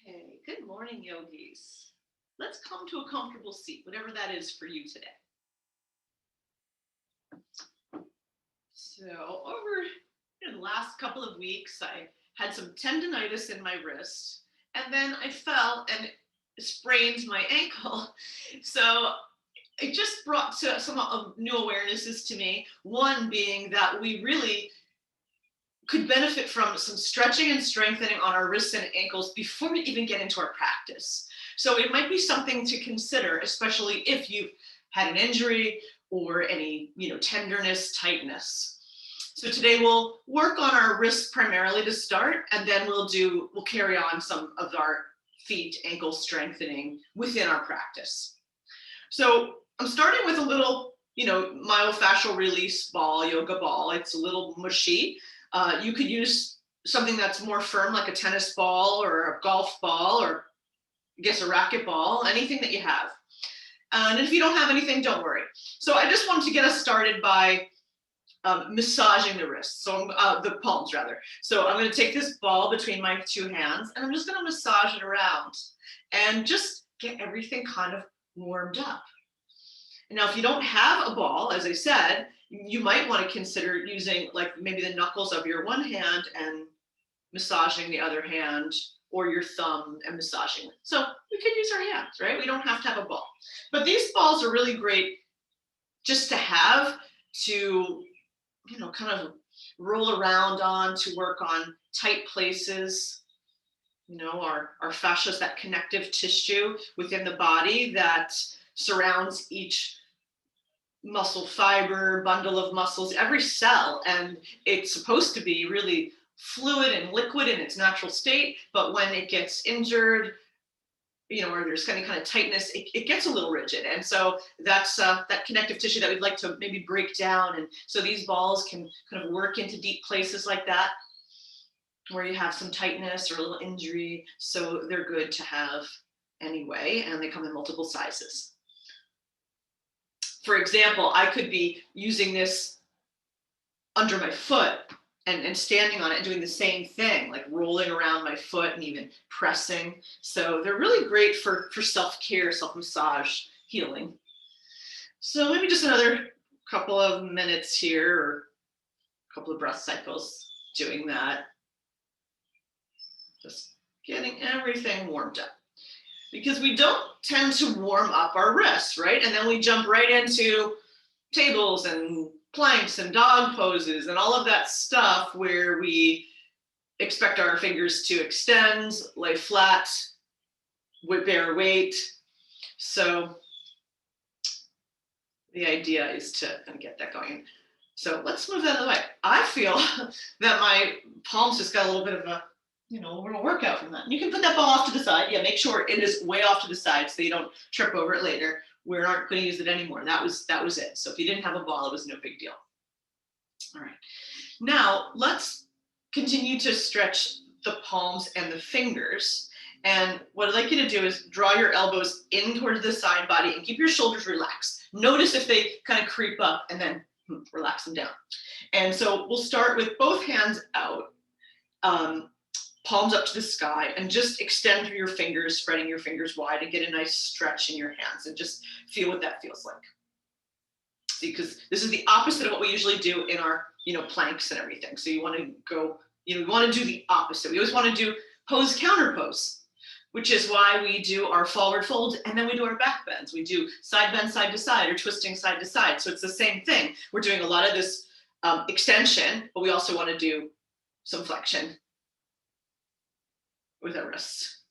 Okay, good morning, yogis. Let's come to a comfortable seat, whatever that is for you today. So over the last couple of weeks, I had some tendonitis in my wrist, and then I fell and sprained my ankle. So it just brought some new awarenesses to me. One being that we really could benefit from some stretching and strengthening on our wrists and ankles before we even get into our practice. So it might be something to consider, especially if you've had an injury or any, tenderness, tightness. So today we'll work on our wrists primarily to start, and then we'll carry on some of our feet, ankle strengthening within our practice. So I'm starting with a little, myofascial release ball, yoga ball. It's a little mushy. You could use something that's more firm, like a tennis ball or a golf ball, or I guess a racket ball, anything that you have. And if you don't have anything, don't worry. So I just wanted to get us started by massaging the wrists, so the palms rather. So I'm going to take this ball between my two hands, and I'm just going to massage it around and just get everything kind of warmed up. And now, if you don't have a ball, as I said, you might want to consider using like maybe the knuckles of your one hand and massaging the other hand, or your thumb and massaging it. So we could use our hands, right? We don't have to have a ball. But these balls are really great just to have to, kind of roll around on, to work on tight places. Our fascia is that connective tissue within the body that surrounds each muscle fiber, bundle of muscles, every cell, and it's supposed to be really fluid and liquid in its natural state, but when it gets injured, or there's any kind of tightness, it gets a little rigid. And so that's that connective tissue that we'd like to maybe break down. And so these balls can kind of work into deep places like that, where you have some tightness or a little injury. So they're good to have anyway, and they come in multiple sizes. For example, I could be using this under my foot and standing on it and doing the same thing, like rolling around my foot and even pressing. So they're really great for self-care, self-massage, healing. So maybe just another couple of minutes here, or a couple of breath cycles doing that. Just getting everything warmed up. Because we don't tend to warm up our wrists, right? And then we jump right into tables and planks and dog poses and all of that stuff where we expect our fingers to extend, lay flat, bear weight. So the idea is to get that going. So let's move that out of the way. I feel that my palms just got a little bit of a little workout from that. You can put that ball off to the side. Yeah, make sure it is way off to the side so you don't trip over it later. We aren't going to use it anymore. That was it. So if you didn't have a ball, it was no big deal. All right. Now let's continue to stretch the palms and the fingers. And what I'd like you to do is draw your elbows in towards the side body and keep your shoulders relaxed. Notice if they kind of creep up, and then relax them down. And so we'll start with both hands out. Palms up to the sky, and just extend through your fingers, spreading your fingers wide, and get a nice stretch in your hands, and just feel what that feels like. See, because this is the opposite of what we usually do in our, planks and everything. So you want to go, we want to do the opposite. We always want to do pose counter pose, which is why we do our forward fold, and then we do our back bends. We do side bend side to side, or twisting side to side. So it's the same thing. We're doing a lot of this extension, but we also want to do some flexion with our wrists.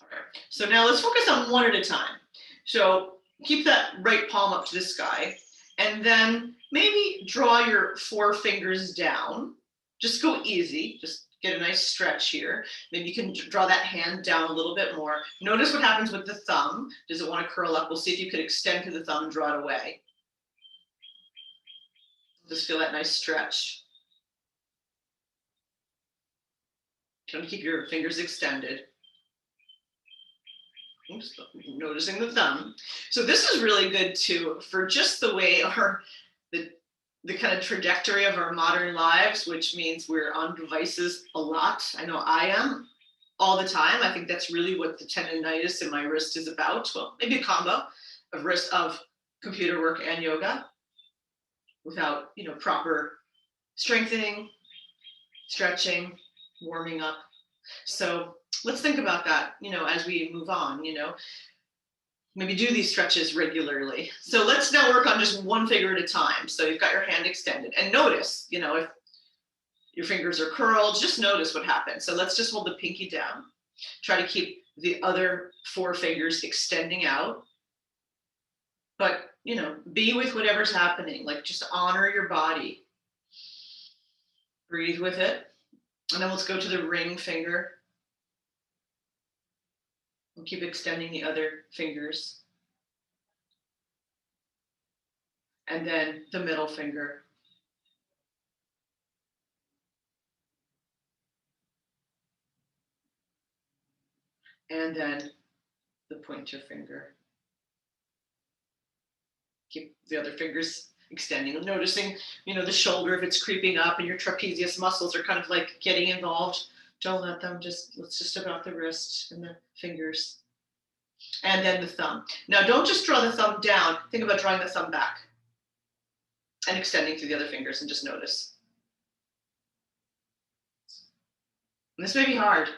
All right. So now let's focus on one at a time. So keep that right palm up to the sky, and then maybe draw your four fingers down. Just go easy. Just get a nice stretch here. Maybe you can draw that hand down a little bit more. Notice what happens with the thumb. Does it want to curl up? We'll see if you could extend to the thumb and draw it away. Just feel that nice stretch. Try to keep your fingers extended. Oops, noticing the thumb. So this is really good too for just the way the kind of trajectory of our modern lives, which means we're on devices a lot. I know I am. all the time. I think that's really what the tendonitis in my wrist is about. Well, maybe a combo of wrist of computer work and yoga without, proper strengthening, stretching, warming up. So let's think about that, as we move on, maybe do these stretches regularly. So let's now work on just one finger at a time. So you've got your hand extended and notice, if your fingers are curled, just notice what happens. So let's just hold the pinky down. Try to keep the other 4 fingers extending out. But, be with whatever's happening. Like, just honor your body. Breathe with it. And then let's go to the ring finger. We'll keep extending the other fingers. And then the middle finger. And then the pointer finger. Keep the other fingers extending and noticing, the shoulder, if it's creeping up and your trapezius muscles are kind of like getting involved. Don't let them, let's just about the wrist and the fingers. And then the thumb. Now, don't just draw the thumb down. Think about drawing the thumb back and extending through the other fingers, and just notice. And this may be hard.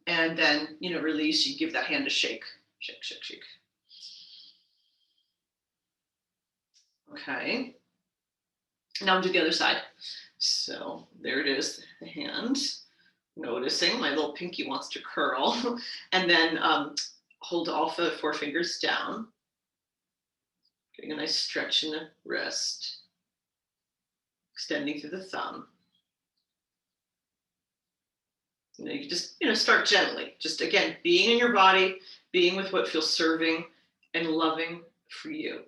And then, release, you give that hand a shake. Shake, shake, shake. Okay. Now do the other side. So there it is, the hand. Noticing my little pinky wants to curl. And then hold all the 4 fingers down. Getting a nice stretch in the wrist. Extending through the thumb. You can just, start gently. Just, again, being in your body, being with what feels serving and loving for you.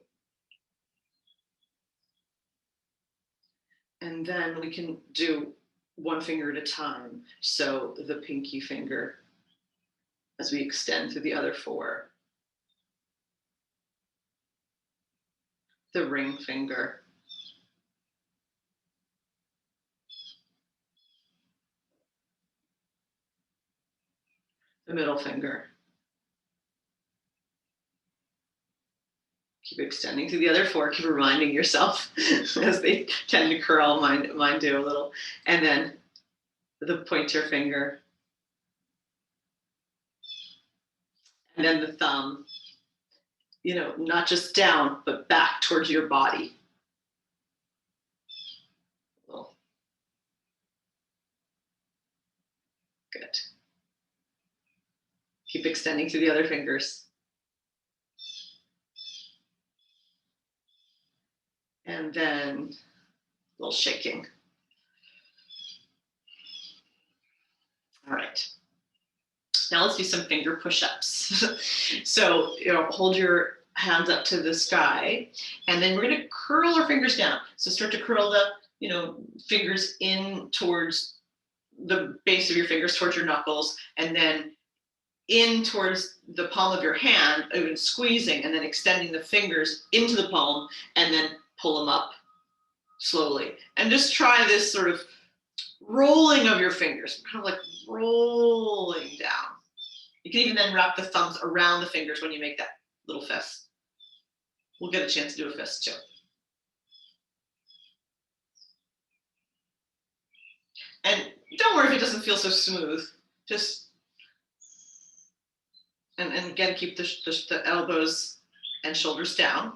And then we can do 1 finger at a time. So the pinky finger as we extend through the other 4. The ring finger. The middle finger. Keep extending through the other 4. Keep reminding yourself as they tend to curl. Mine do a little. And then the pointer finger. And then the thumb. Not just down, but back towards your body. Good. Keep extending through the other fingers. And then a little shaking. All right. Now let's do some finger push-ups. So, hold your hands up to the sky, and then we're going to curl our fingers down. So start to curl the, fingers in towards the base of your fingers, towards your knuckles, and then in towards the palm of your hand, even squeezing, and then extending the fingers into the palm, and then pull them up slowly. And just try this sort of rolling of your fingers, kind of like rolling down. You can even then wrap the thumbs around the fingers when you make that little fist. We'll get a chance to do a fist too. And don't worry if it doesn't feel so smooth. Just, and again, keep the elbows and shoulders down.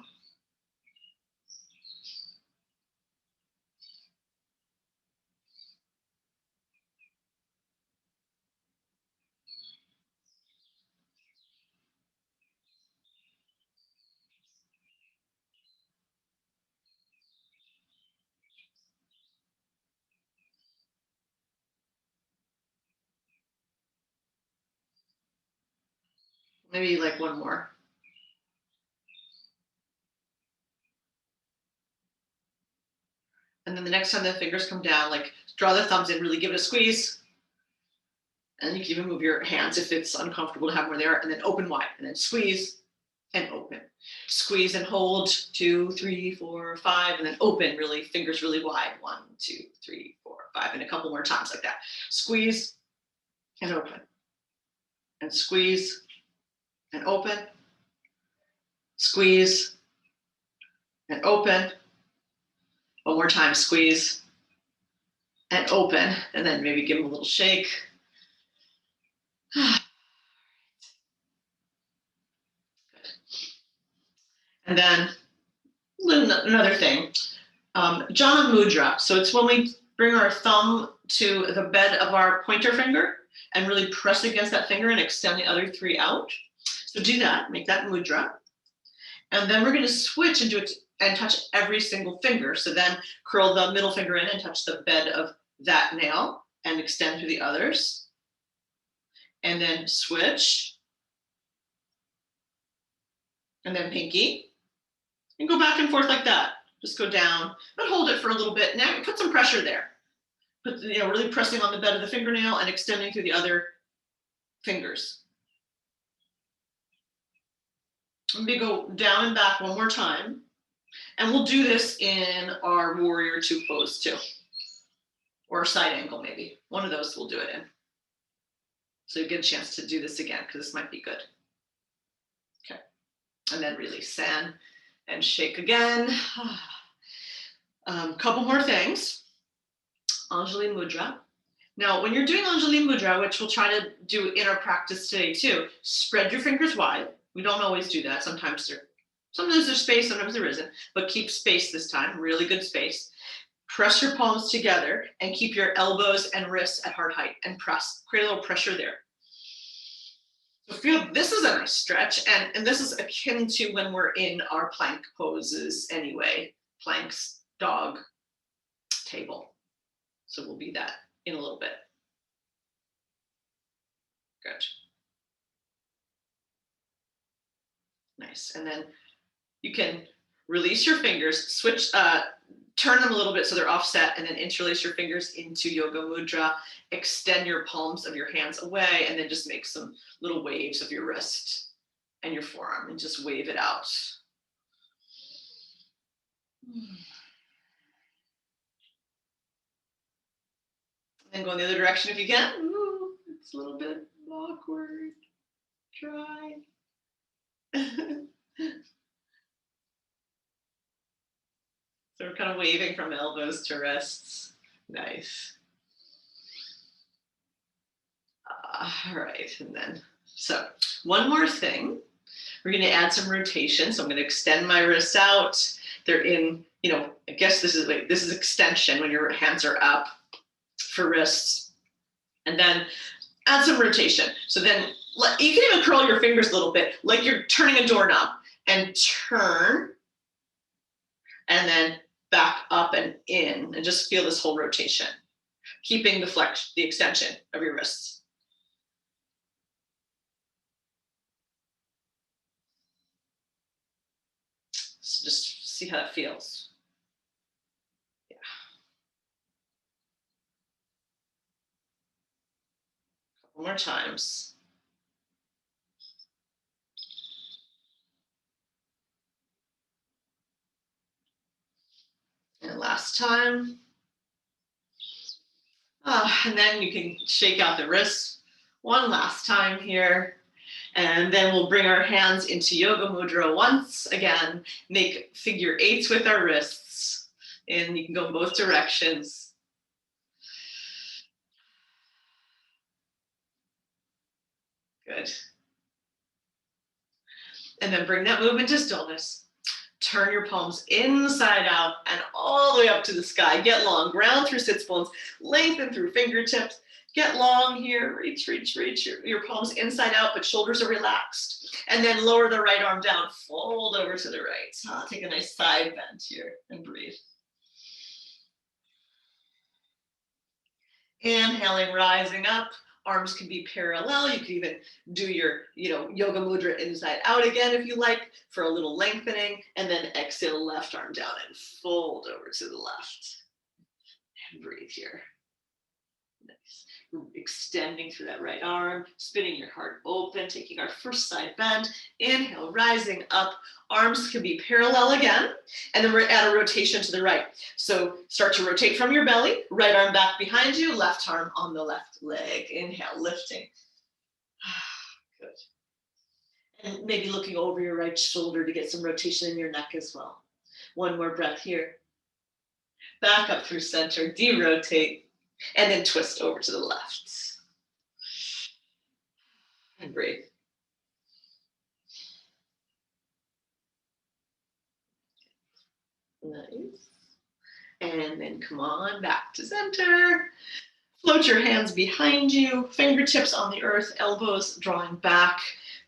Maybe like 1 more. And then the next time the fingers come down, like draw the thumbs in, really give it a squeeze. And you can even move your hands if it's uncomfortable to have them where they are, and then open wide, and then squeeze, and open. Squeeze and hold, 2, 3, 4, 5, and then open really, fingers really wide, 1, 2, 3, 4, 5, and a couple more times like that. Squeeze and open, and squeeze and open, squeeze and open. One more time, squeeze and open, and then maybe give them a little shake. And then another thing, Jhana Mudra. So it's when we bring our thumb to the bed of our pointer finger and really press against that finger and extend the other 3 out. So do that, make that mudra. And then we're going to switch and do it and touch every single finger. So then curl the middle finger in and touch the bed of that nail and extend through the others. And then switch. And then pinky. And go back and forth like that. Just go down, but hold it for a little bit. Now put some pressure there. Put, really pressing on the bed of the fingernail and extending through the other fingers. Let me go down and back one more time. And we'll do this in our warrior 2 pose too. Or side angle maybe. One of those we'll do it in. So you get a chance to do this again because this might be good. Okay. And then release sand and shake again. Couple more things. Anjali Mudra. Now, when you're doing Anjali Mudra, which we'll try to do in our practice today too, spread your fingers wide. We don't always do that. Sometimes there's space, sometimes there isn't, but keep space this time, really good space. Press your palms together and keep your elbows and wrists at heart height and press. Create a little pressure there. So feel this is a nice stretch, and this is akin to when we're in our plank poses anyway. Planks, dog, table. So we'll be that in a little bit. Good. Nice. And then you can release your fingers, switch, turn them a little bit so they're offset, and then interlace your fingers into Yoga Mudra. Extend your palms of your hands away, and then just make some little waves of your wrist and your forearm, and just wave it out. And then go in the other direction if you can. Ooh, it's a little bit awkward. Try. So we're kind of waving from elbows to wrists. Nice. All right, and then, so one more thing. We're going to add some rotation. So I'm going to extend my wrists out. They're in, I guess this is extension when your hands are up for wrists. And then add some rotation. So then you can even curl your fingers a little bit, like you're turning a doorknob, and turn, and then back up and in, and just feel this whole rotation, keeping the extension of your wrists. So just see how that feels. Yeah. Couple more times. And last time. And then you can shake out the wrists one last time here. And then we'll bring our hands into Yoga Mudra once again, make figure 8s with our wrists. And you can go in both directions. Good. And then bring that movement to stillness. Turn your palms inside out and all the way up to the sky. Get long, ground through sits bones, lengthen through fingertips. Get long here, reach your palms inside out, but shoulders are relaxed. And then lower the right arm down, fold over to the right. Take a nice side bend here and breathe. Inhaling, rising up. Arms can be parallel. You can even do your, Yoga Mudra inside out again if you like, for a little lengthening. And then exhale, left arm down and fold over to the left. And breathe here. Nice. Extending through that right arm, spinning your heart open, taking our first side bend. Inhale, rising up. Arms can be parallel again. And then we're at a rotation to the right. So start to rotate from your belly, right arm back behind you, left arm on the left leg. Inhale, lifting. Good. And maybe looking over your right shoulder to get some rotation in your neck as well. One more breath here. Back up through center, derotate, and then twist over to the left. And breathe. Nice. And then come on back to center. Float your hands behind you, fingertips on the earth, elbows drawing back,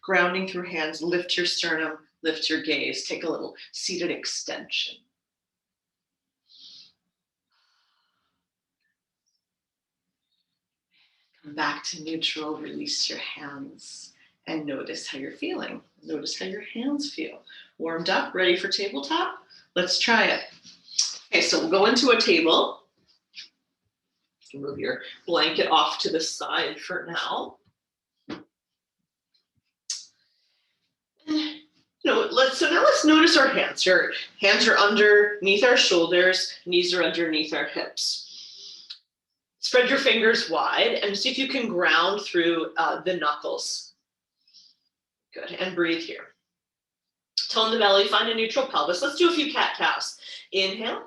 grounding through hands. Lift your sternum, lift your gaze. Take a little seated extension. Come back to neutral, release your hands, and notice how you're feeling. Notice how your hands feel. Warmed up, ready for tabletop? Let's try it. Okay, so we'll go into a table. Move your blanket off to the side for now. So now let's notice our hands. Your hands are underneath our shoulders, knees are underneath our hips. Spread your fingers wide and see if you can ground through the knuckles. Good, and breathe here. Tone the belly, find a neutral pelvis. Let's do a few cat-cows. Inhale,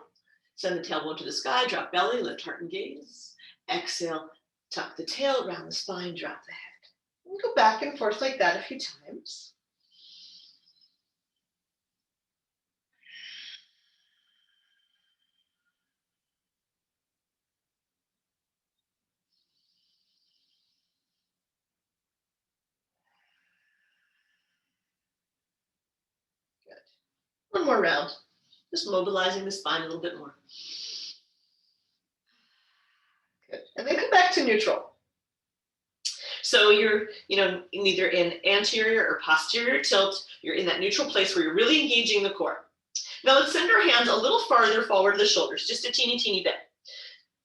send the tailbone to the sky, drop belly, lift heart and gaze. Exhale, tuck the tail, round the spine, drop the head. And go back and forth like that a few times. Good. One more round. Just mobilizing the spine a little bit more. Good. And then come back to neutral. So you're, either in anterior or posterior tilt. You're in that neutral place where you're really engaging the core. Now let's send our hands a little farther forward to the shoulders, just a teeny, teeny bit.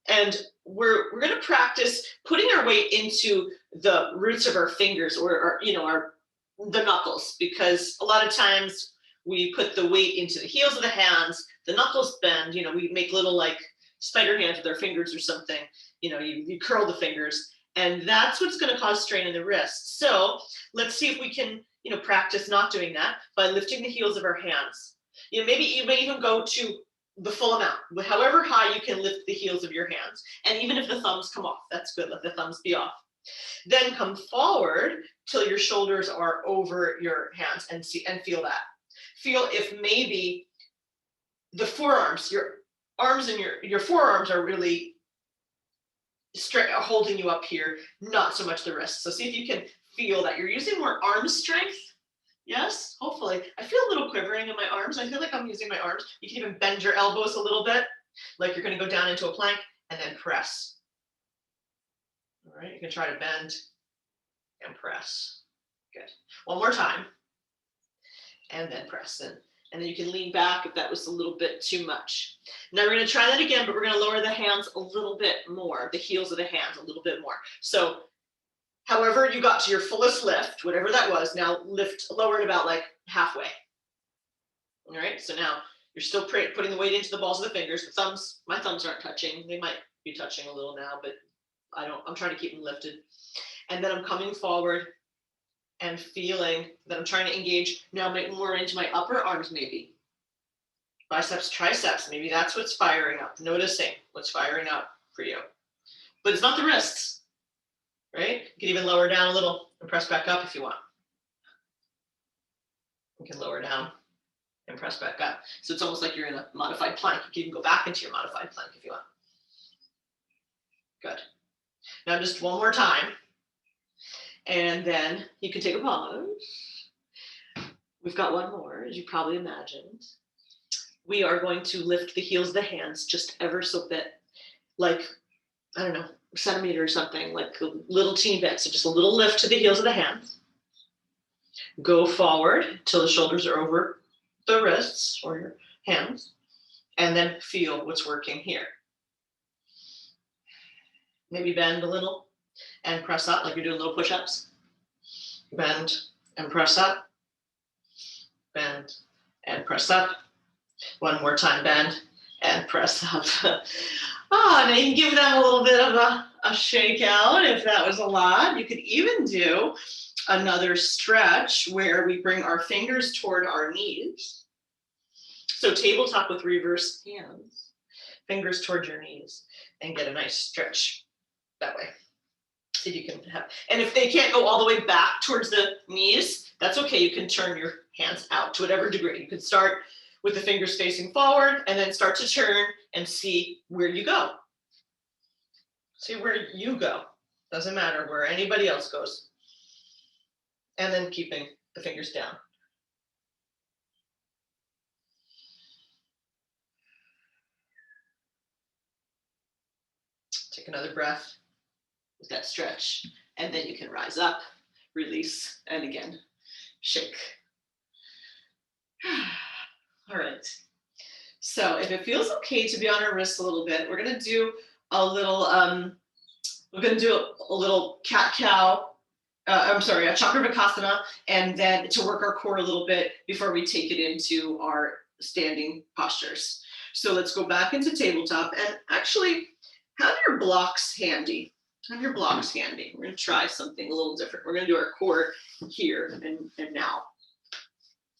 And we're going to practice putting our weight into the roots of our fingers or the knuckles, because a lot of times we put the weight into the heels of the hands, the knuckles bend, we make little like spider hands with our fingers or something, you curl the fingers, and that's what's going to cause strain in the wrist. So let's see if we can, practice not doing that by lifting the heels of our hands. Maybe you may even go to the full amount, however high you can lift the heels of your hands. And even if the thumbs come off, that's good, let the thumbs be off. Then come forward till your shoulders are over your hands and feel that. Feel if maybe the forearms, your arms and your forearms are really holding you up here, not so much the wrists. So see if you can feel that you're using more arm strength. Yes, hopefully. I feel a little quivering in my arms. I feel like I'm using my arms. You can even bend your elbows a little bit, like you're going to go down into a plank and then press. All right, you can try to bend and press. Good. One more time. And then press in. And then you can lean back if that was a little bit too much. Now we're going to try that again, but we're going to lower the hands a little bit more, the heels of the hands a little bit more. So however you got to your fullest lift, whatever that was, now lower it about like halfway. All right, so now you're still putting the weight into the balls of the fingers. The thumbs, my thumbs aren't touching. They might be touching a little now, but I'm trying to keep them lifted. And then I'm coming forward and feeling that I'm trying to engage now more into my upper arms maybe. Biceps, triceps, maybe that's what's firing up. Noticing what's firing up for you. But it's not the wrists, right? You can even lower down a little and press back up if you want. You can lower down and press back up. So it's almost like you're in a modified plank. You can even go back into your modified plank if you want. Good. Now just one more time. And then you can take a pause. We've got one more, as you probably imagined. We are going to lift the heels of the hands just ever so bit, like, I don't know, a centimeter or something, like a little teeny bit. So just a little lift to the heels of the hands. Go forward till the shoulders are over the wrists or your hands. And then feel what's working here. Maybe bend a little and press up like you're doing little push-ups. Bend and press up. Bend and press up. One more time, bend and press up. Now you can give them a little bit of a shake out if that was a lot. You could even do another stretch where we bring our fingers toward our knees. So tabletop with reverse hands, fingers toward your knees, and get a nice stretch that way. See if you can have, and if they can't go all the way back towards the knees, that's okay. You can turn your hands out to whatever degree. You could start with the fingers facing forward and then start to turn and see where you go. See where you go. Doesn't matter where anybody else goes. And then keeping the fingers down. Take another breath with that stretch, and then you can rise up, release, and again, shake. All right. So if it feels okay to be on our wrists a little bit, we're gonna do a little, a little cat-cow, a Chakravarkasana, and then to work our core a little bit before we take it into our standing postures. So let's go back into tabletop and actually have your blocks handy. Have your blocks handy. We're gonna try something a little different. We're gonna do our core here and now.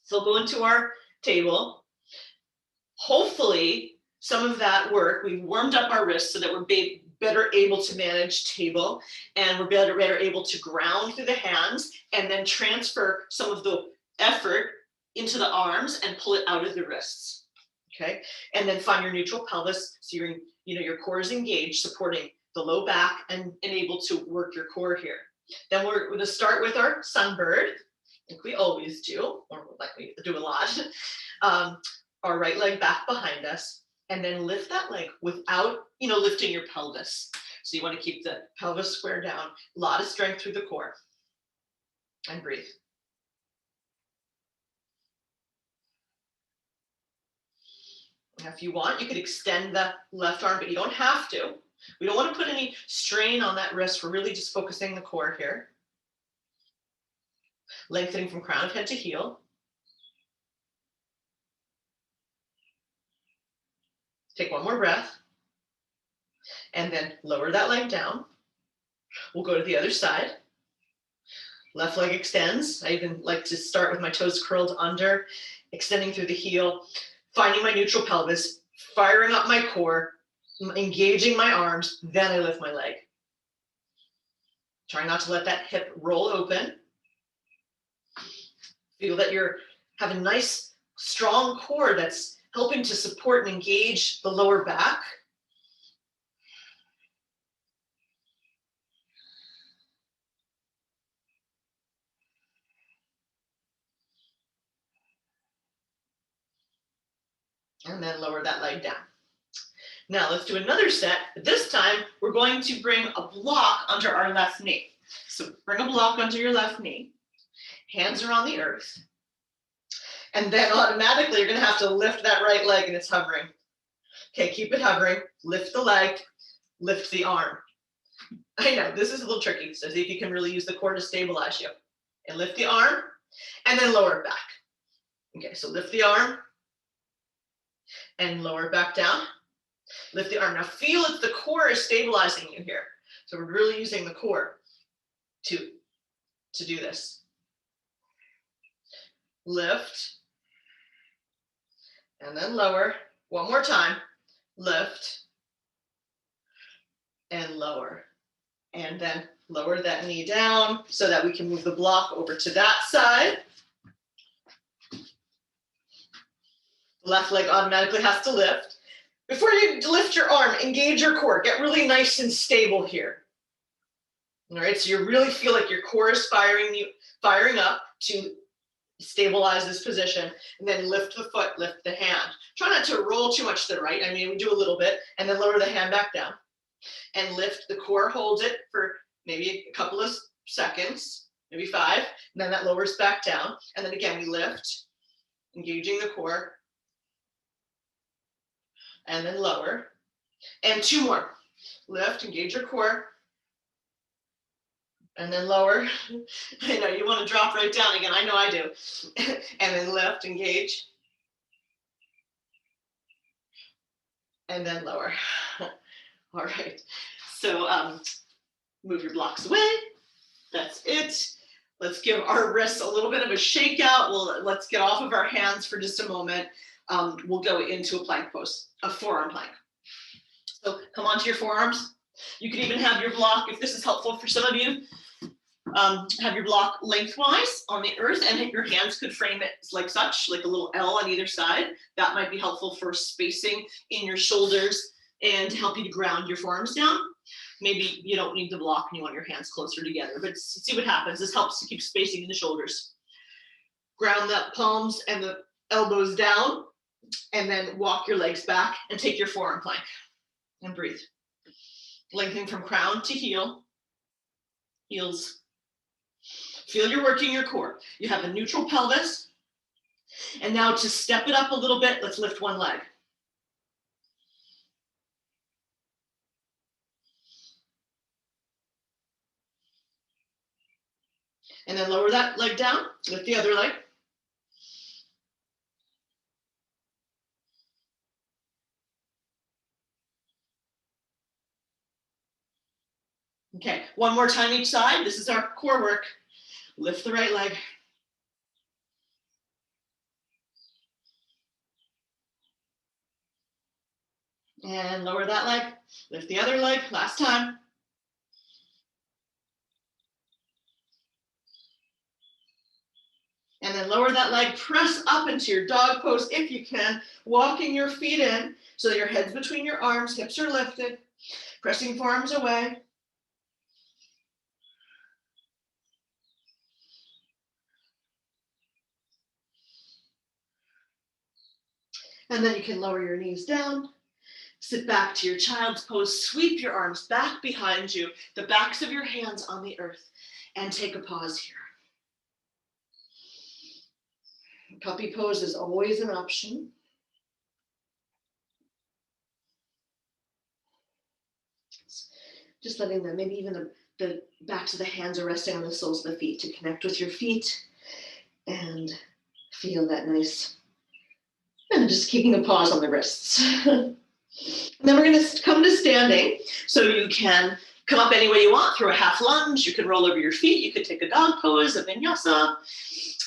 So go into our table. Hopefully some of that work, we've warmed up our wrists so that we're better able to manage table, and we're better able to ground through the hands and then transfer some of the effort into the arms and pull it out of the wrists. Okay, and then find your neutral pelvis so your core is engaged, supporting the low back and able to work your core here. Then we're going to start with our sunbird, like we always do, or like we do a lot. Our right leg back behind us, and then lift that leg without lifting your pelvis. So you want to keep the pelvis square down, a lot of strength through the core, and breathe. Now, if you want, you could extend the left arm, but you don't have to. We don't want to put any strain on that wrist. We're really just focusing the core here. Lengthening from crown of head to heel. Take one more breath. And then lower that leg down. We'll go to the other side. Left leg extends. I even like to start with my toes curled under, extending through the heel, finding my neutral pelvis, firing up my core, engaging my arms, then I lift my leg. Try not to let that hip roll open. Feel that you have a nice, strong core that's helping to support and engage the lower back. And then lower that leg down. Now let's do another set. This time we're going to bring a block under our left knee. So bring a block under your left knee. Hands are on the earth. And then automatically you're going to have to lift that right leg, and it's hovering. Okay, keep it hovering. Lift the leg, lift the arm. I know this is a little tricky, so see if you can really use the core to stabilize you. And lift the arm, and then lower it back. Okay, so lift the arm, and lower it back down. Lift the arm. Now feel that the core is stabilizing you here. So we're really using the core to do this. Lift, and then lower. One more time. Lift, and lower. And then lower that knee down so that we can move the block over to that side. Left leg automatically has to lift. Before you lift your arm, engage your core. Get really nice and stable here. All right, so you really feel like your core is firing up to stabilize this position, and then lift the foot, lift the hand. Try not to roll too much to the right. I mean, we do a little bit, and then lower the hand back down. And lift the core, hold it for maybe a couple of seconds, maybe 5, and then that lowers back down. And then again, we lift, engaging the core, and then lower. And 2 more. lift, engage your core. And then lower. I know you want to drop right down again. I know I do. And then lift, engage. And then lower. All right. So move your blocks away. That's it. Let's give our wrists a little bit of a shake out. Let's get off of our hands for just a moment. We'll go into a plank pose, a forearm plank. So come onto your forearms. You could even have your block, if this is helpful for some of you, have your block lengthwise on the earth, and your hands could frame it like such, like a little L on either side. That might be helpful for spacing in your shoulders and help you to ground your forearms down. Maybe you don't need the block and you want your hands closer together, but see what happens. This helps to keep spacing in the shoulders. Ground the palms and the elbows down, and then walk your legs back and take your forearm plank and breathe. Lengthening from crown to heel, heels. Feel you're working your core. You have a neutral pelvis. And now to step it up a little bit, let's lift one leg. And then lower that leg down, lift the other leg. Okay, one more time each side. This is our core work. Lift the right leg. And lower that leg. Lift the other leg. Last time. And then lower that leg. Press up into your dog pose if you can. Walking your feet in so that your head's between your arms. Hips are lifted. Pressing forearms away. And then you can lower your knees down, sit back to your child's pose, sweep your arms back behind you, the backs of your hands on the earth, and take a pause here. Puppy pose is always an option. Just letting them, maybe even the backs of the hands are resting on the soles of the feet to connect with your feet and feel that nice. And just keeping a pause on the wrists. And then we're going to come to standing. So you can come up any way you want, through a half lunge. You can roll over your feet. You could take a dog pose, a vinyasa,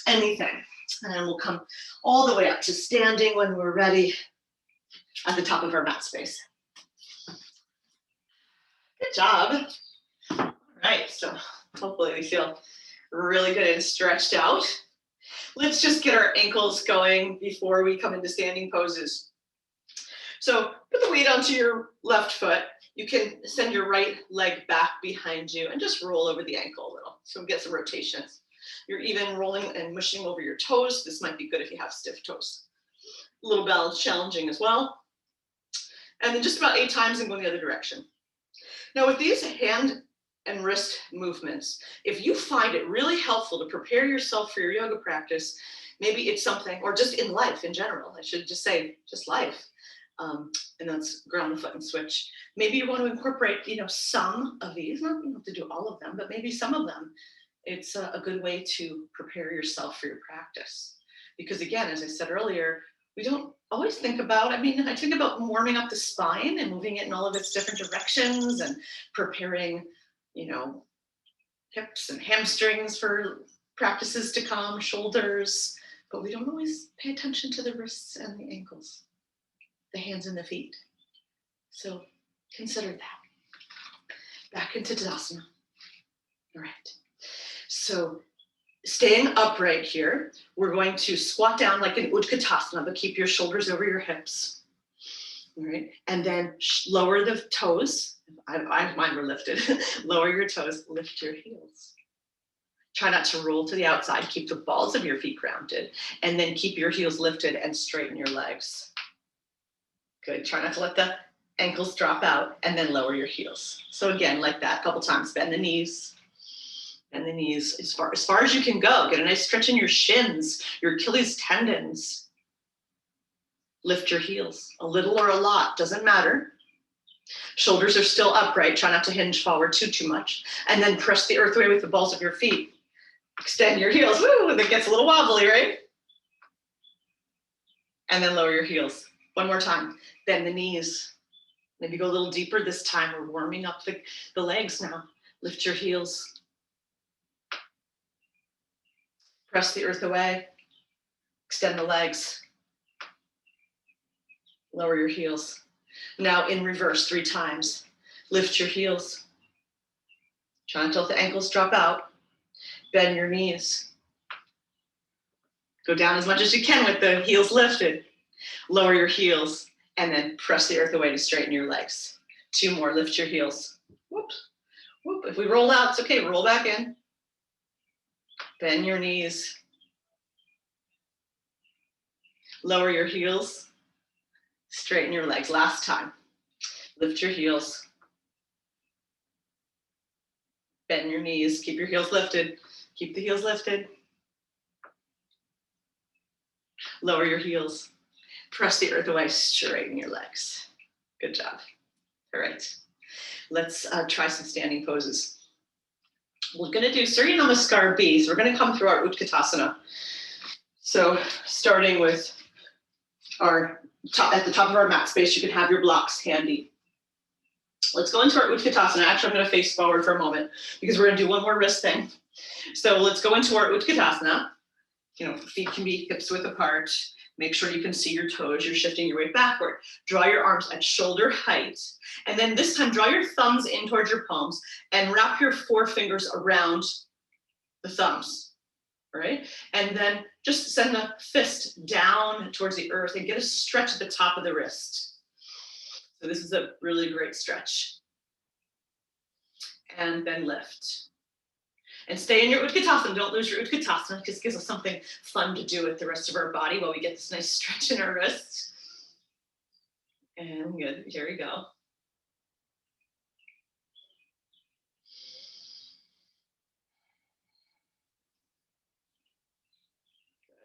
anything. And then we'll come all the way up to standing when we're ready at the top of our mat space. Good job. All right, so hopefully we feel really good and stretched out. Let's just get our ankles going before we come into standing poses. So put the weight onto your left foot. You can send your right leg back behind you and just roll over the ankle a little. So get some rotations. You're even rolling and mushing over your toes. This might be good if you have stiff toes. A little balance challenging as well. And then just about 8 times and go in the other direction. Now with these hand and wrist movements, if you find it really helpful to prepare yourself for your yoga practice, maybe it's something, or just in life in general, I should just say, just life. And let's ground the foot and switch. Maybe you want to incorporate, some of these, not you don't have to do all of them, but maybe some of them. It's a good way to prepare yourself for your practice. Because again, as I said earlier, we don't always think about, I think about warming up the spine and moving it in all of its different directions and preparing, hips and hamstrings for practices to come, shoulders, but we don't always pay attention to the wrists and the ankles, the hands and the feet. So consider that. Back into Tadasana. All right. So staying upright here, we're going to squat down like an Utkatasana, but keep your shoulders over your hips. All right, and then lower the toes. Mine were lifted. Lower your toes, lift your heels. Try not to roll to the outside. Keep the balls of your feet grounded, and then keep your heels lifted and straighten your legs. Good. Try not to let the ankles drop out, and then lower your heels. So again, like that, a couple times. Bend the knees. Bend the knees as far as you can go. Get a nice stretch in your shins, your Achilles tendons. Lift your heels, a little or a lot, doesn't matter. Shoulders are still upright. Try not to hinge forward too much. And then press the earth away with the balls of your feet. Extend your heels. Woo, and it gets a little wobbly, right? And then lower your heels. One more time. Bend the knees. Maybe go a little deeper this time. We're warming up the legs now. Lift your heels. Press the earth away. Extend the legs. Lower your heels. Now in reverse 3 times. Lift your heels. Try not to let the ankles drop out. Bend your knees. Go down as much as you can with the heels lifted. Lower your heels and then press the earth away to straighten your legs. 2 more, lift your heels. Whoops, whoop. If we roll out, it's okay, roll back in. Bend your knees. Lower your heels. Straighten your legs, last time. Lift your heels. Bend your knees, keep your heels lifted. Keep the heels lifted. Lower your heels. Press the earth away, straighten your legs. Good job. All right, let's try some standing poses. We're gonna do Surya Namaskar B. So we're gonna come through our Utkatasana. So starting with our at the top of our mat space, you can have your blocks handy. Let's go into our Utkatasana. Actually, I'm gonna face forward for a moment because we're gonna do one more wrist thing. So let's go into our Utkatasana. You know, feet can be hips width apart. Make sure you can see your toes. You're shifting your weight backward. Draw your arms at shoulder height. And then this time, draw your thumbs in towards your palms and wrap your 4 fingers around the thumbs, all right? And then just send the fist down towards the earth and get a stretch at the top of the wrist. So this is a really great stretch. And then lift. And stay in your Utkatasana. Don't lose your Utkatasana. It just gives us something fun to do with the rest of our body while we get this nice stretch in our wrists. And good. Here we go.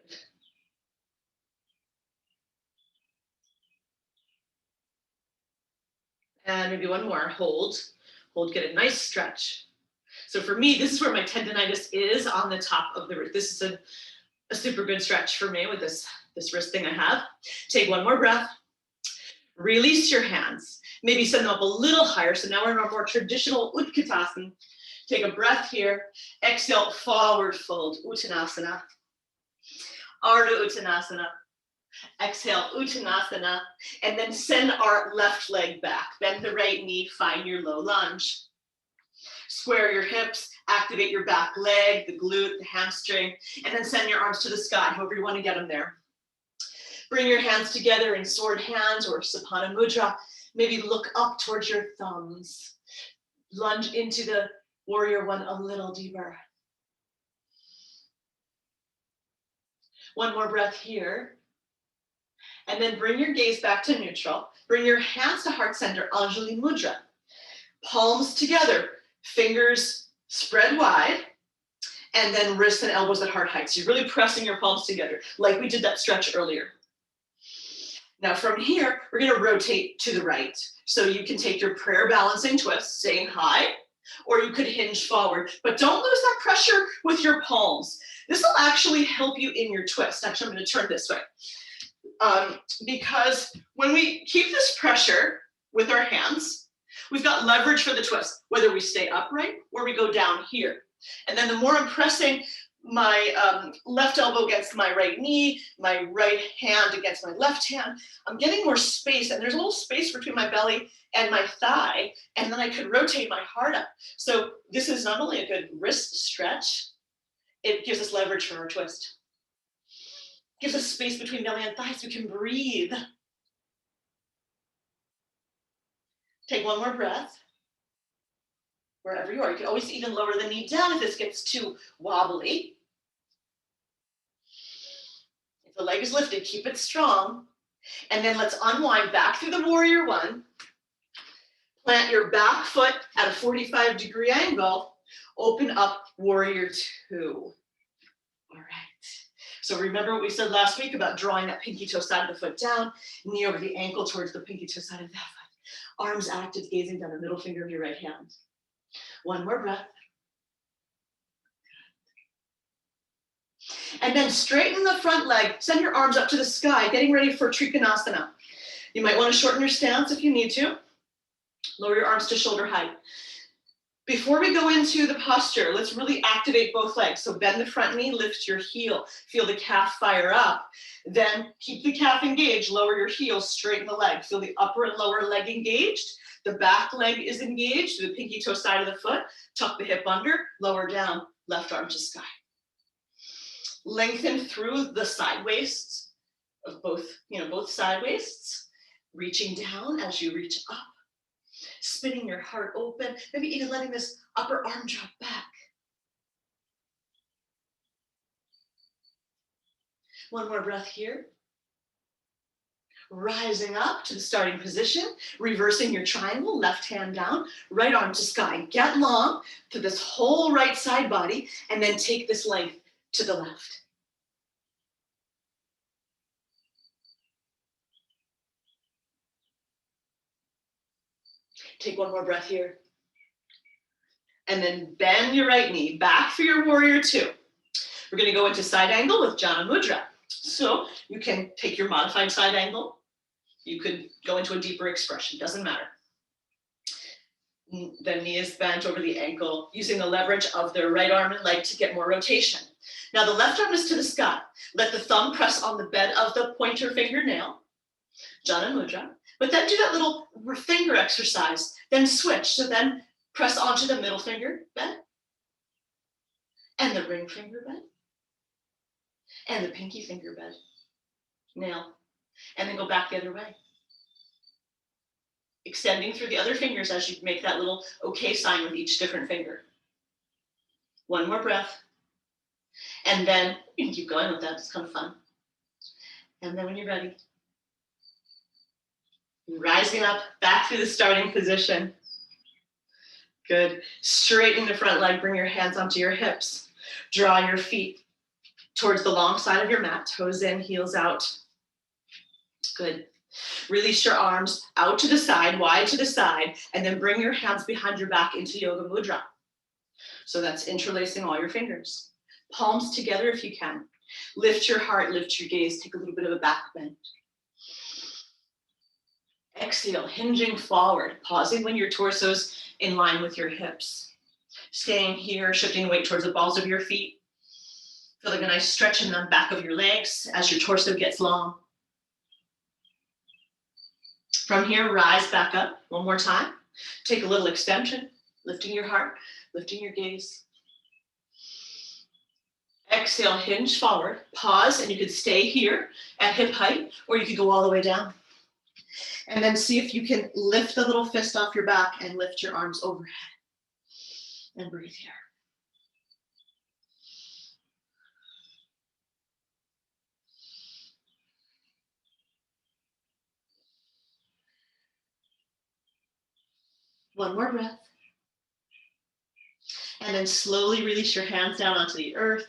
Good. And maybe one more. Hold. Hold. Get a nice stretch. So for me, this is where my tendonitis is on the top of the wrist. This is a super good stretch for me with this wrist thing I have. Take one more breath. Release your hands. Maybe send them up a little higher. So now we're in our more traditional Utkatasana. Take a breath here. Exhale, forward fold, Uttanasana. Ardha Uttanasana. Exhale, Uttanasana. And then send our left leg back. Bend the right knee, find your low lunge. Square your hips, activate your back leg, the glute, the hamstring, and then send your arms to the sky, however you want to get them there. Bring your hands together in sword hands or Sapana Mudra. Maybe look up towards your thumbs. Lunge into the warrior one a little deeper. One more breath here. And then bring your gaze back to neutral. Bring your hands to heart center, Anjali Mudra. Palms together. Fingers spread wide, and then wrists and elbows at heart height. So you're really pressing your palms together, like we did that stretch earlier. Now from here, we're gonna rotate to the right. So you can take your prayer balancing twist, staying high, or you could hinge forward, but don't lose that pressure with your palms. This will actually help you in your twist. Actually, I'm gonna turn this way. Because when we keep this pressure with our hands, we've got leverage for the twist, whether we stay upright or we go down here. And then the more I'm pressing my left elbow against my right knee, my right hand against my left hand, I'm getting more space, and there's a little space between my belly and my thigh, and then I could rotate my heart up. So this is not only a good wrist stretch, it gives us leverage for our twist. Gives us space between belly and thighs so we can breathe. Take one more breath. Wherever you are, you can always even lower the knee down if this gets too wobbly. If the leg is lifted, keep it strong. And then let's unwind back through the warrior one. Plant your back foot at a 45-degree angle. Open up warrior two. All right. So remember what we said last week about drawing that pinky toe side of the foot down, knee over the ankle towards the pinky toe side of that foot. Arms active, gazing down the middle finger of your right hand. One more breath. And then straighten the front leg, send your arms up to the sky, getting ready for Trikonasana. You might want to shorten your stance if you need to. Lower your arms to shoulder height. Before we go into the posture, let's really activate both legs. So bend the front knee, lift your heel, feel the calf fire up. Then keep the calf engaged, lower your heel, straighten the leg. Feel the upper and lower leg engaged. The back leg is engaged, the pinky toe side of the foot. Tuck the hip under, lower down, left arm to sky. Lengthen through the side waists of both side waists, reaching down as you reach up. Spinning your heart open, maybe even letting this upper arm drop back. One more breath here. Rising up to the starting position, reversing your triangle, left hand down, right arm to sky. Get long to this whole right side body, and then take this length to the left. Take one more breath here. And then bend your right knee back for your warrior two. We're going to go into side angle with Jana Mudra. So you can take your modified side angle. You could go into a deeper expression, doesn't matter. The knee is bent over the ankle, using the leverage of the right arm and leg to get more rotation. Now the left arm is to the sky. Let the thumb press on the bed of the pointer fingernail, Jana Mudra. But then do that little finger exercise, then switch. So then press onto the middle finger bed, and the ring finger bed, and the pinky finger bed, nail, and then go back the other way. Extending through the other fingers as you make that little okay sign with each different finger. One more breath. And then you can keep going with that, it's kind of fun. And then when you're ready, rising up, back through the starting position. Good. Straighten the front leg, bring your hands onto your hips. Draw your feet towards the long side of your mat, toes in, heels out. Good. Release your arms out to the side, wide to the side, and then bring your hands behind your back into Yoga Mudra. So that's interlacing all your fingers. Palms together if you can. Lift your heart, lift your gaze, take a little bit of a back bend. Exhale, hinging forward, pausing when your torso's in line with your hips. Staying here, shifting weight towards the balls of your feet. Feeling a nice stretch in the back of your legs as your torso gets long. From here, rise back up one more time. Take a little extension, lifting your heart, lifting your gaze. Exhale, hinge forward, pause, and you could stay here at hip height, or you could go all the way down. And then see if you can lift the little fist off your back and lift your arms overhead. And breathe here. One more breath. And then slowly release your hands down onto the earth.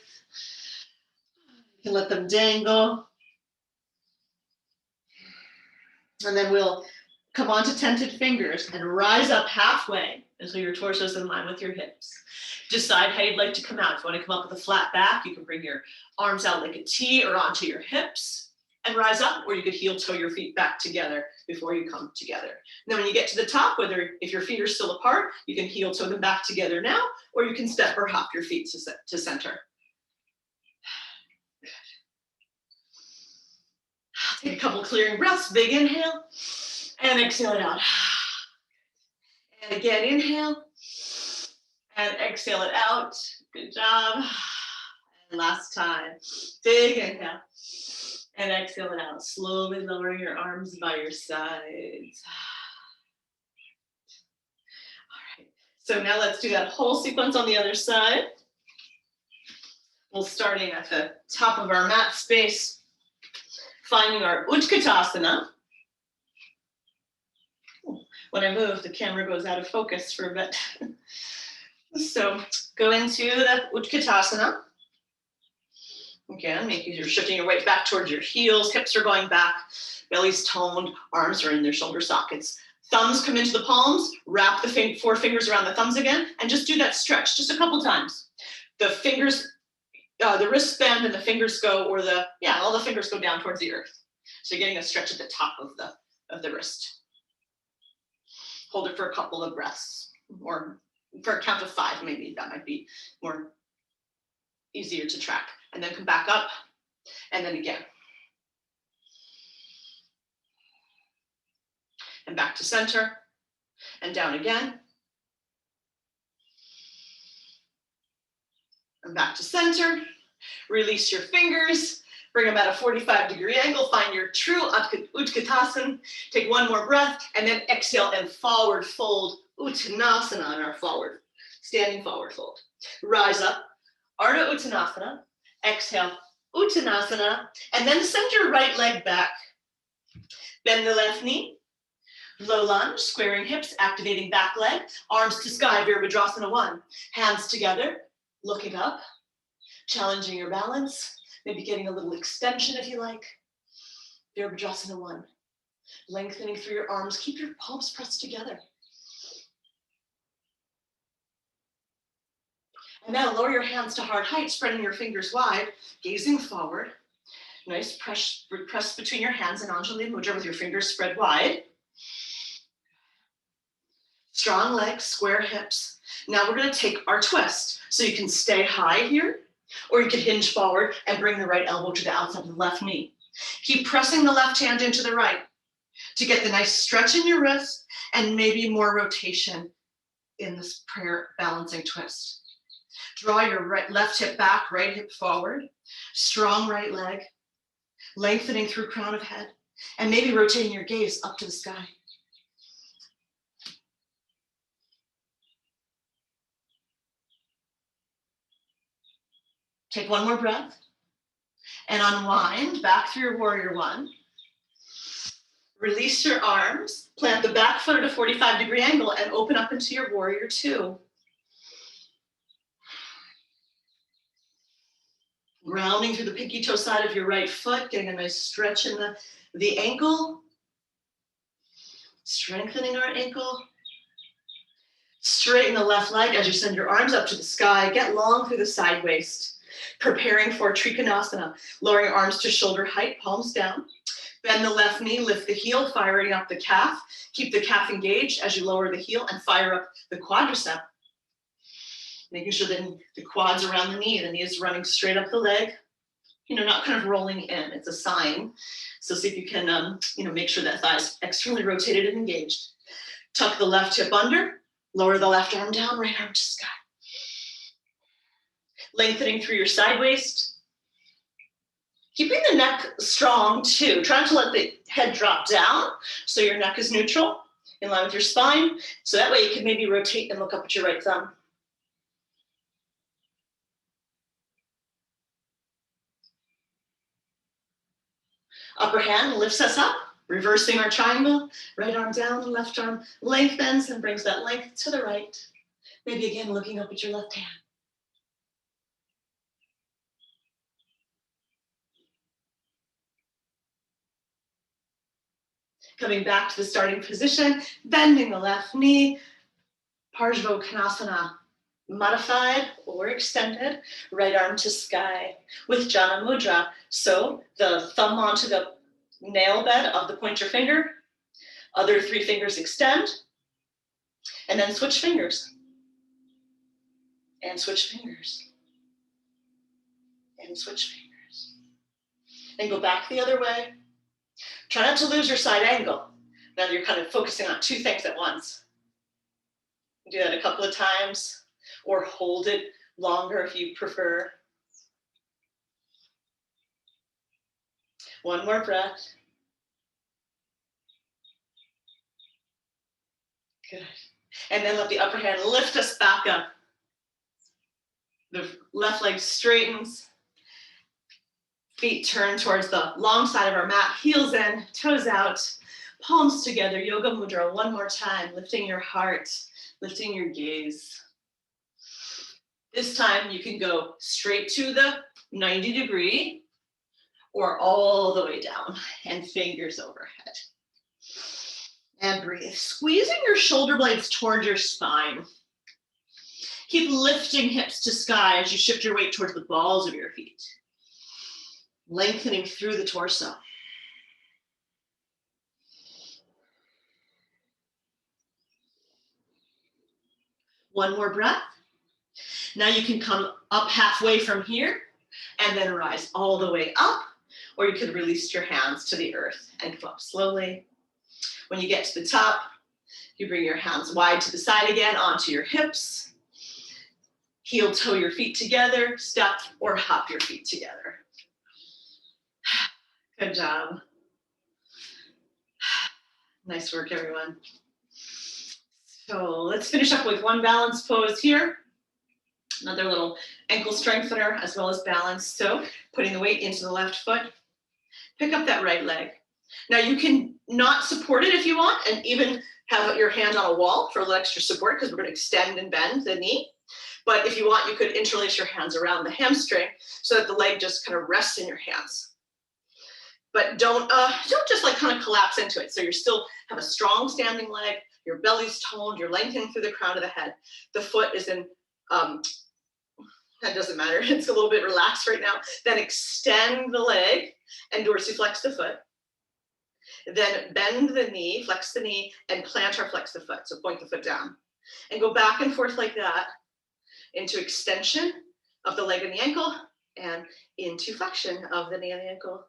You can let them dangle. And then we'll come onto tented fingers and rise up halfway until your torso is in line with your hips. Decide how you'd like to come out. If you want to come up with a flat back, you can bring your arms out like a T or onto your hips and rise up, or you could heel toe your feet back together before you come together. And then when you get to the top, if your feet are still apart, you can heel toe them back together now, or you can step or hop your feet to center. Take a couple clearing breaths, big inhale, and exhale it out. And again, inhale, and exhale it out. Good job. And last time, big inhale, and exhale it out. Slowly lowering your arms by your sides. All right, so now let's do that whole sequence on the other side. We'll starting at the top of our mat space. Finding our Utkatasana. When I move, the camera goes out of focus for a bit. So go into the Utkatasana. Again, making you're shifting your weight back towards your heels, hips are going back, belly's toned, arms are in their shoulder sockets. Thumbs come into the palms, wrap the four fingers around the thumbs again, and just do that stretch just a couple times. The fingers, the wrist bend and the fingers go, or all the fingers go down towards the earth. So you're getting a stretch at the top of the wrist. Hold it for a couple of breaths, or for a count of 5, maybe that might be more easier to track. And then come back up, and then again. And back to center, and down again. And back to center. Release your fingers, bring them at a 45-degree angle, find your true Utkatasana. Take one more breath, and then exhale and forward fold, Uttanasana on our forward, standing forward fold. Rise up, Ardha Uttanasana, exhale, Uttanasana, and then send your right leg back. Bend the left knee. Low lunge, squaring hips, activating back leg, arms to sky, Virabhadrasana 1. Hands together, looking up, challenging your balance, maybe getting a little extension if you like. Virabhadrasana 1. Lengthening through your arms, keep your palms pressed together. And now lower your hands to heart height, spreading your fingers wide, gazing forward. Nice press between your hands in Anjali Mudra with your fingers spread wide. Strong legs, square hips. Now we're going to take our twist. So you can stay high here, or you can hinge forward and bring the right elbow to the outside of the left knee. Keep pressing the left hand into the right to get the nice stretch in your wrist and maybe more rotation in this prayer balancing twist. Draw your left hip back, right hip forward. Strong right leg, lengthening through crown of head, and maybe rotating your gaze up to the sky. Take one more breath and unwind back through your warrior 1. Release your arms, plant the back foot at a 45-degree angle and open up into your warrior 2. Grounding through the pinky toe side of your right foot, getting a nice stretch in the ankle. Strengthening our ankle. Straighten the left leg as you send your arms up to the sky. Get long through the side waist. Preparing for Trikonasana, lowering arms to shoulder height, palms down. Bend the left knee, lift the heel, firing up the calf. Keep the calf engaged as you lower the heel and fire up the quadricep. Making sure that the quad's around the knee is running straight up the leg. Not kind of rolling in, it's a sign. So see if you can, make sure that thigh's externally rotated and engaged. Tuck the left hip under, lower the left arm down, right arm to sky. Lengthening through your side waist. Keeping the neck strong too. Trying to let the head drop down so your neck is neutral, in line with your spine. So that way you can maybe rotate and look up at your right thumb. Upper hand lifts us up, reversing our triangle. Right arm down, left arm lengthens and brings that length to the right. Maybe again looking up at your left hand. Coming back to the starting position, bending the left knee, Parsvottanasana, modified or extended, right arm to sky with Jana Mudra. So the thumb onto the nail bed of the pointer finger, other 3 fingers extend, and then switch fingers, and switch fingers, and switch fingers. And go back the other way. Try not to lose your side angle. Now you're kind of focusing on 2 things at once. Do that a couple of times, or hold it longer if you prefer. One more breath. Good. And then let the upper hand lift us back up. The left leg straightens. Feet turn towards the long side of our mat, heels in, toes out, palms together, Yoga Mudra. One more time, lifting your heart, lifting your gaze. This time you can go straight to the 90-degree or all the way down and fingers overhead. And breathe. Squeezing your shoulder blades towards your spine. Keep lifting hips to sky as you shift your weight towards the balls of your feet. Lengthening through the torso. One more breath. Now you can come up halfway from here and then rise all the way up, or you can release your hands to the earth and come up slowly. When you get to the top, you bring your hands wide to the side again onto your hips. Heel toe your feet together, step or hop your feet together. Good job. Nice work, everyone. So let's finish up with one balance pose here. Another little ankle strengthener as well as balance. So putting the weight into the left foot, pick up that right leg. Now you can not support it if you want, and even have your hand on a wall for a little extra support, because we're going to extend and bend the knee. But if you want, you could interlace your hands around the hamstring so that the leg just kind of rests in your hands. But don't just like kind of collapse into it. So you still have a strong standing leg, your belly's toned, you're lengthening through the crown of the head. The foot is in, that doesn't matter, it's a little bit relaxed right now. Then extend the leg and dorsiflex the foot. Then bend the knee, flex the knee, and plantar flex the foot. So point the foot down. And go back and forth like that into extension of the leg and the ankle, and into flexion of the knee and the ankle.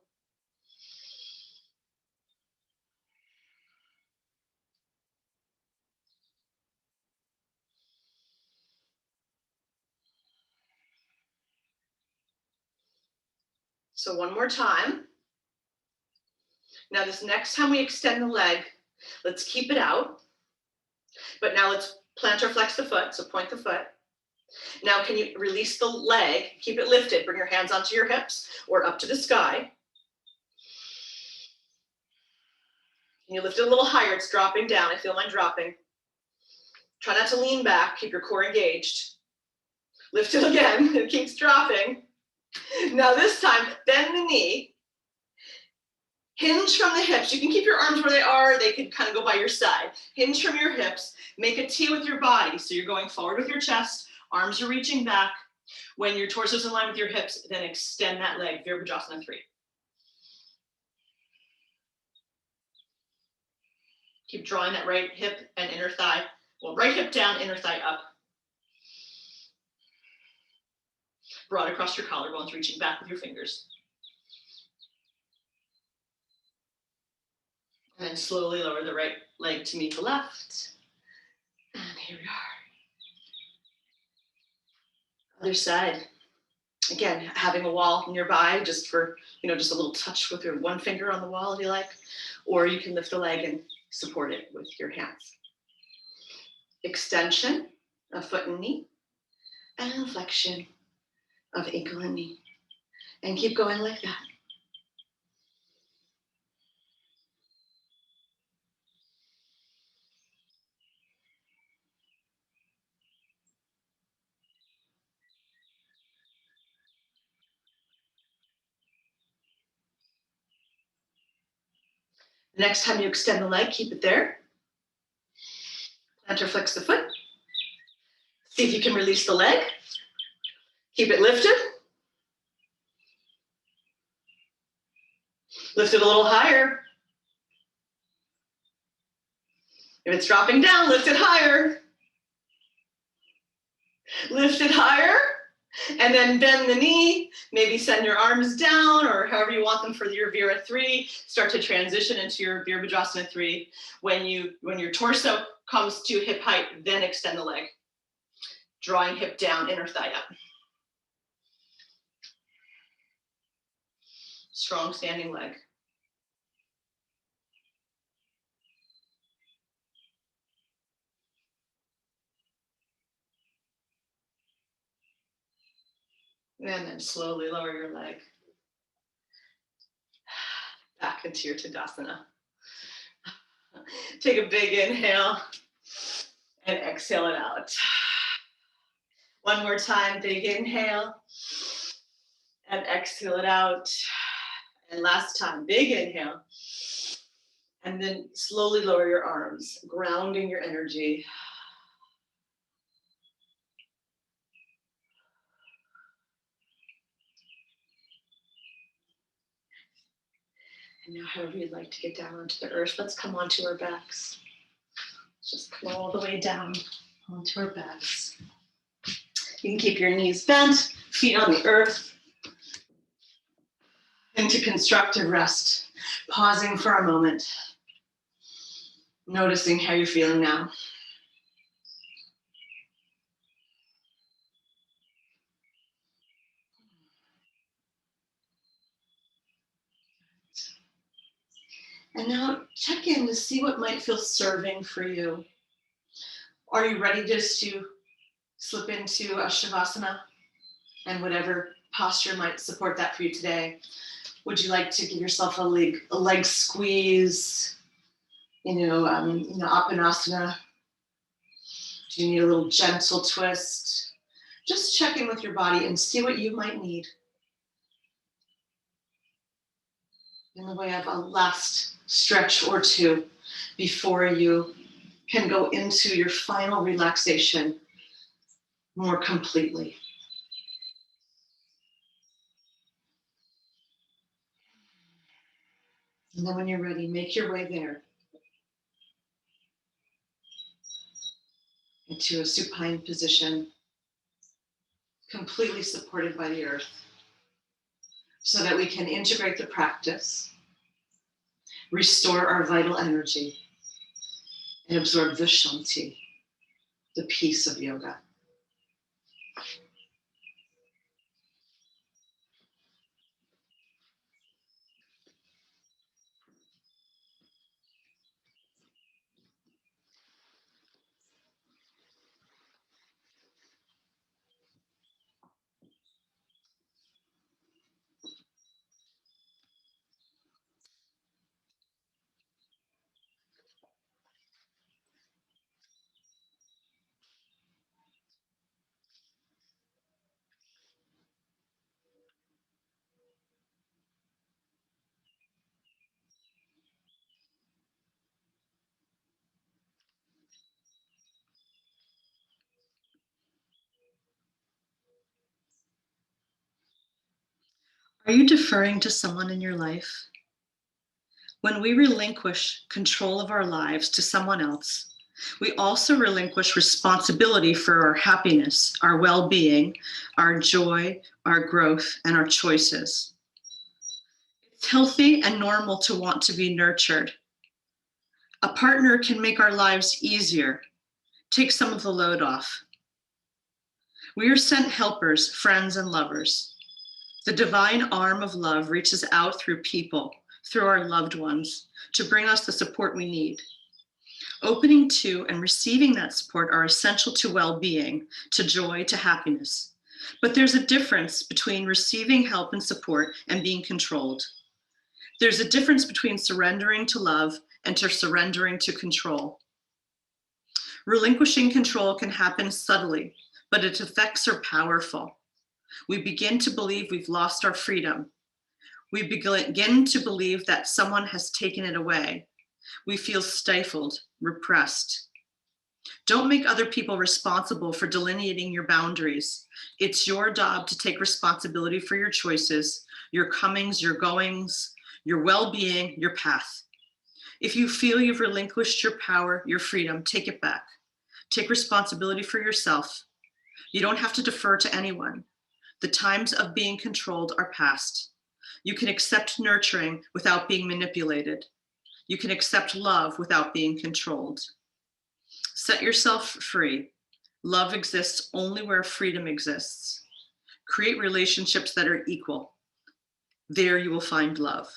So one more time. Now this next time we extend the leg, let's keep it out. But now let's plantar flex the foot, so point the foot. Now can you release the leg, keep it lifted, bring your hands onto your hips or up to the sky. Can you lift it a little higher? It's dropping down. I feel mine dropping. Try not to lean back, keep your core engaged. Lift it again, it keeps dropping. Now this time, bend the knee. Hinge from the hips. You can keep your arms where they are. They can kind of go by your side. Hinge from your hips. Make a T with your body. So you're going forward with your chest. Arms are reaching back. When your torso is in line with your hips, then extend that leg. Virabhadrasana 3. Keep drawing that right hip and inner thigh. Well, right hip down, inner thigh up. Broad across your collarbones, reaching back with your fingers. And then slowly lower the right leg to meet the left. And here we are. Other side. Again, having a wall nearby just for, just a little touch with your one finger on the wall if you like. Or you can lift the leg and support it with your hands. Extension of foot and knee. And flexion of ankle and knee. And keep going like that. Next time you extend the leg, keep it there. Plantar flex the foot. See if you can release the leg. Keep it lifted. Lift it a little higher. If it's dropping down, lift it higher. Lift it higher. And then bend the knee. Maybe send your arms down or however you want them for your Vira 3. Start to transition into your Virabhadrasana 3. When your torso comes to hip height, then extend the leg. Drawing hip down, inner thigh up. Strong standing leg. And then slowly lower your leg. Back into your Tadasana. Take a big inhale and exhale it out. One more time, big inhale and exhale it out. And last time, big inhale And then slowly lower your arms, grounding your energy. And now, however you'd like to get down onto the earth, let's come onto our backs. Just come all the way down onto our backs. You can keep your knees bent, feet on the earth, into constructive rest. Pausing for a moment, noticing how you're feeling now. And now check in to see what might feel serving for you. Are you ready just to slip into a Shavasana and whatever posture might support that for you today? Would you like to give yourself a leg squeeze? Apanasana. Do you need a little gentle twist? Just check in with your body and see what you might need. In the way of a last stretch or two before you can go into your final relaxation more completely. And then when you're ready, make your way there into a supine position, completely supported by the earth, so that we can integrate the practice, restore our vital energy, and absorb the shanti, the peace of yoga. Are you deferring to someone in your life? When we relinquish control of our lives to someone else, we also relinquish responsibility for our happiness, our well-being, our joy, our growth, and our choices. It's healthy and normal to want to be nurtured. A partner can make our lives easier, take some of the load off. We are sent helpers, friends, and lovers. The divine arm of love reaches out through people, through our loved ones, to bring us the support we need. Opening to and receiving that support are essential to well-being, to joy, to happiness. But there's a difference between receiving help and support and being controlled. There's a difference between surrendering to love and to surrendering to control. Relinquishing control can happen subtly, but its effects are powerful. We begin to believe we've lost our freedom. We begin to believe that someone has taken it away. We feel stifled, repressed. Don't make other people responsible for delineating your boundaries. It's your job to take responsibility for your choices, your comings, your goings, your well-being, your path. If you feel you've relinquished your power, your freedom, take it back. Take responsibility for yourself. You don't have to defer to anyone. The times of being controlled are past. You can accept nurturing without being manipulated. You can accept love without being controlled. Set yourself free. Love exists only where freedom exists. Create relationships that are equal. There you will find love.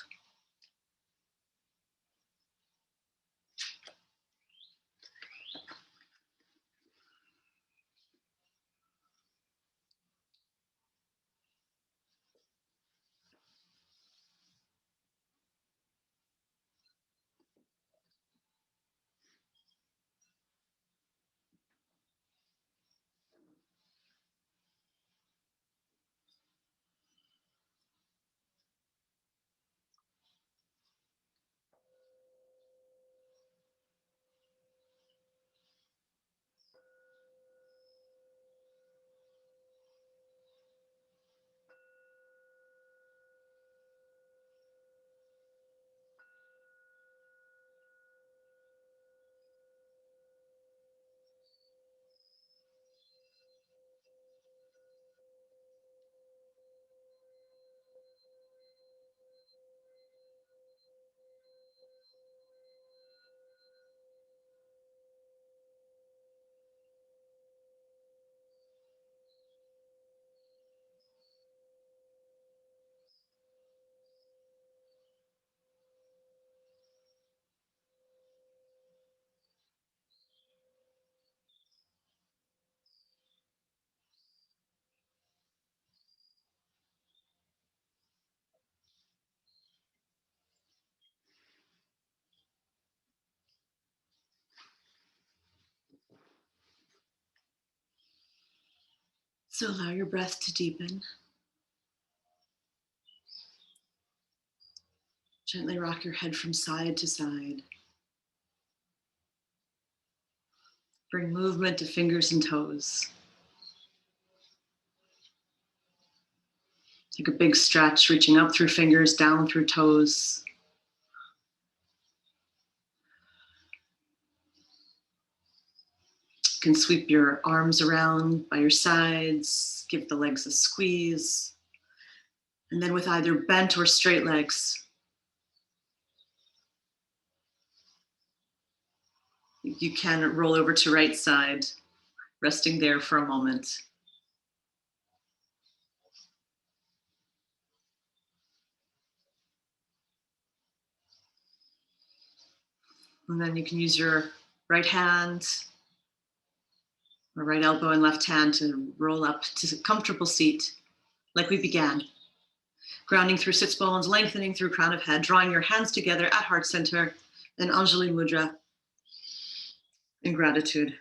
So allow your breath to deepen. Gently rock your head from side to side. Bring movement to fingers and toes. Take a big stretch, reaching up through fingers, down through toes. You can sweep your arms around by your sides, give the legs a squeeze. And then with either bent or straight legs, you can roll over to right side, resting there for a moment. And then you can use your right hand or right elbow and left hand to roll up to a comfortable seat like we began. Grounding through sits bones, lengthening through crown of head, drawing your hands together at heart center in Anjali Mudra in gratitude.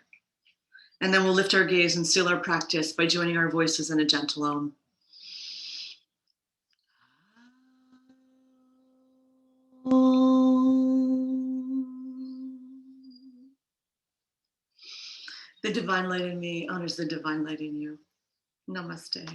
And then we'll lift our gaze and seal our practice by joining our voices in a gentle Om. The divine light in me honors the divine light in you. Namaste.